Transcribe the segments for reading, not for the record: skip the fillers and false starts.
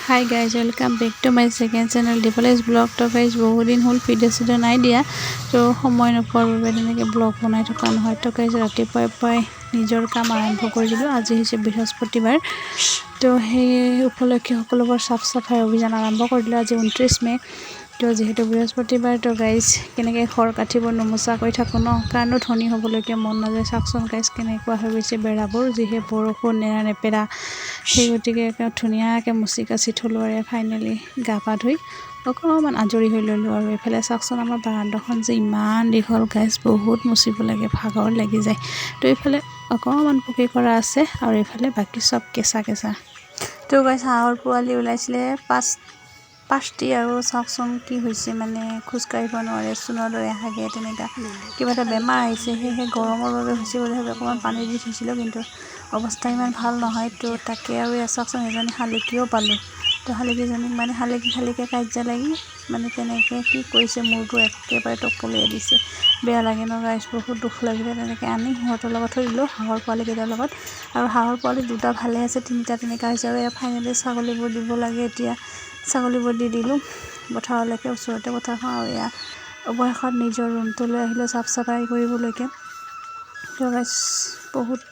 Hi guys, welcome back to my second channel Deepale's blog. To guys, বহুত দিন হল video নাই দিয়া তো সময় নোপোৱাৰ বাবে তেনেকৈ ব্লগ বনাই থকা নহয়। তো guys, ৰাতিপুৱাই নিজৰ কাম আৰম্ভ কৰি দিলো। আজি হৈছে বৃহস্পতিবাৰ, তো সেই উপলক্ষে সকলোবোৰ সাফ সাফাই অভিযান আৰম্ভ কৰি দিলো। আজি 29 মে, তো যেহেতু বৃহস্পতিবাৰ, তো গাইজ কেনেকৈ ঘৰ কাঠিবোৰ নোমোচাকৈ থাকোঁ ন, কাৰণো ধনী হ'বলৈকে মন নাযায়। চাওকচোন গাইজ কেনেকুৱা হৈ গৈছে বেৰাবোৰ, যিহে বৰষুণ নেৰা নেপেৰা। সেই গতিকে ধুনীয়াকৈ মুচি কাচি থলোঁ আৰু ফাইনেলি গা পা ধুই অকণমান আজৰি হৈ ল'লোঁ। আৰু এইফালে চাওকচোন আমাৰ বাৰান্দাখন যে ইমান দীঘল গাইজ, বহুত মুচিব লাগে, ভাগৰ লাগি যায়। তো এইফালে অকণমান পকী কৰা আছে আৰু এইফালে বাকী চব কেঁচা কেঁচা। তো গাইজ হাঁহৰ পোৱালি ওলাইছিলে পাঁচটি, আৰু চাওকচোন কি হৈছে, মানে খোজকাঢ়িব নোৱাৰে, চূণৰ দৰে হাগে, তেনেকুৱা কিবা এটা বেমাৰ আহিছে। সেয়েহে গৰমৰ বাবে হৈছে বুলি ভাবি অকণমান পানী দি থৈছিলোঁ, কিন্তু অৱস্থা ইমান ভাল নহয়। তো তাকে আৰু চাওকচোন এজনী শালিকীও পালোঁ। তো শালিকীজনীক মানে শালিকে কাজিয়া লাগি মানে তেনেকৈ কি কৰিছে, মূৰটো একেবাৰে টপলিয়াই দিছে। বেয়া লাগে ন গাইজ, বহুত দুখ লাগিলে। তেনেকৈ আনি সিহঁতৰ লগত থৈ দিলোঁ, হাঁহৰ পোৱালিকেইটাৰ লগত। আৰু হাঁহৰ পোৱালি দুটা ভালে আছে, তিনিটা তেনেকুৱা হৈছে। আৰু ফাইনেলি ছাগলীবোৰ দিব লাগে, এতিয়া ছাগলীবোৰ দি দিলোঁ পথাৰলৈকে, ওচৰতে পথাৰখন। আৰু অৱশেষত নিজৰ ৰুমটো লৈ আহিলোঁ চাফ চাফাই কৰিবলৈকে। তো গাইজ বহুত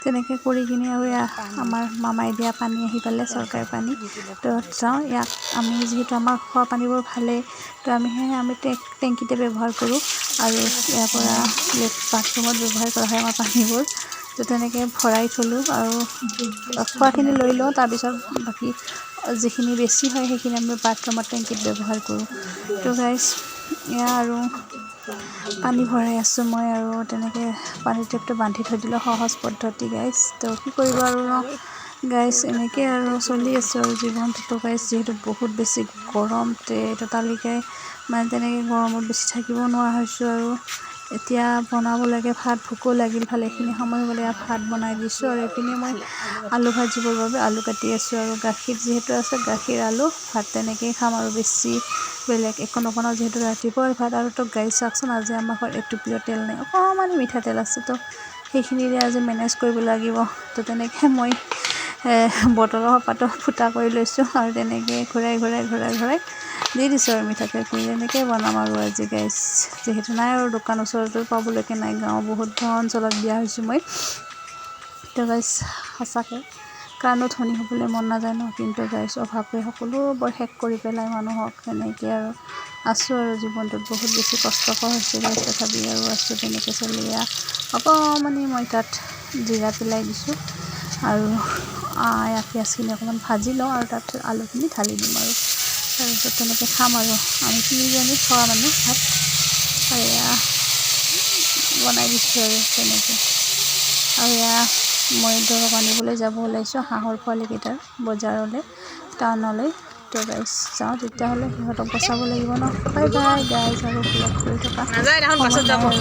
তেনেকৈ কৰি কিনে আৰু আমাৰ মামাই দিয়া পানী আহি পালে, চৰকাৰী পানী। তো যাওঁ ইয়াক, আমি যিহেতু আমাৰ খোৱা পানীবোৰ ভালেই, তো আমি টেংকিতে ব্যৱহাৰ কৰোঁ। আৰু ইয়াৰ পৰা বাথৰুমত ব্যৱহাৰ কৰা হয় আমাৰ পানীবোৰ। তো তেনেকৈ ভৰাই থলোঁ আৰু খোৱাখিনি লৈ লওঁ, তাৰপিছত বাকী যিখিনি বেছি হয় সেইখিনি আমি বাথৰুমত টেংকিত ব্যৱহাৰ কৰোঁ। তো গাইজ আৰু পানী ভৰাই আছোঁ মই, আৰু তেনেকৈ পানীৰ টেপটো বান্ধি থৈ দিলোঁ, সহজ পদ্ধতি গাইজ। তো কি কৰিব আৰু ন গাইজ, এনেকৈ আৰু চলি আছোঁ আৰু জীৱনটোতো গাইজ। যিহেতু বহুত বেছি গৰম, ততালিকাই মানে তেনেকৈ গৰমত বেছি থাকিব নোৱাৰা হৈছোঁ। আৰু এতিয়া বনাব লাগে ভাত, ভোকো লাগিল, ভালেখিনি সময় হ'লে ভাত বনাই দিছোঁ। আৰু এইপিনে মই আলু ভাজিবৰ বাবে আলু কাটি আছোঁ। আৰু গাখীৰ যিহেতু আছে, গাখীৰ আলু ভাত তেনেকেই খাম, আৰু বেছি বেলেগ একো নবনাওঁ, যিহেতু ৰাতিপুৱাৰ ভাত। আৰু তো গাইজ চাওকচোন, আজি আমাৰ ঘৰত এটুপিও তেল নাই, অকণমান মিঠাতেল আছে। তো সেইখিনিৰে আজি মেনেজ কৰিব লাগিব। তো তেনেকৈ মই বটলৰ পাতো ফুটা কৰি লৈছোঁ, আৰু তেনেকৈ ঘূৰাই দি দিছোঁ আৰু মিঠাতেলখিনি। তেনেকৈ বনাম আৰু আজি গাইজ, যিহেতু নাই আৰু দোকান ওচৰতো পাবলৈকে নাই, গাঁও বহুত অঞ্চলত দিয়া হৈছোঁ মই। তো গাইজ সঁচাকৈ কাৰণো ধনী হ'বলৈ মন নাযায় ন, কিন্তু গাইজ অভাৱে সকলোবোৰ শেষ কৰি পেলাই মানুহক। তেনেকৈ আৰু আছোঁ আৰু জীৱনটোত বহুত বেছি কষ্টকৰ হৈছে গাইজ, তথাপি আৰু আছোঁ তেনেকৈ চলি। অকণমানি মই তাত জিৰা পেলাই দিছোঁ, আৰু পিঁয়াজখিনি অকণমান ভাজি লওঁ, আৰু তাৰপিছত আলুখিনি ঢালি দিম। আৰু তাৰপিছত তেনেকৈ খাম, আৰু আমি তিনিজনী খোৱা মানুহ ভাত। আৰু বনাই দিছোঁ আৰু তেনেকৈ। আৰু মই দৰৱ আনিবলৈ যাব ওলাইছোঁ হাঁহৰ পোৱালিকেইটাৰ, বজাৰলৈ, টাউনলৈ। তো গাইজ যাওঁ তেতিয়াহ'লে, সিহঁতক বচাব লাগিব ন। বাই বাই গাইজ, আৰু ব্লগ কৰি থকা সময় নাই আৰু মই।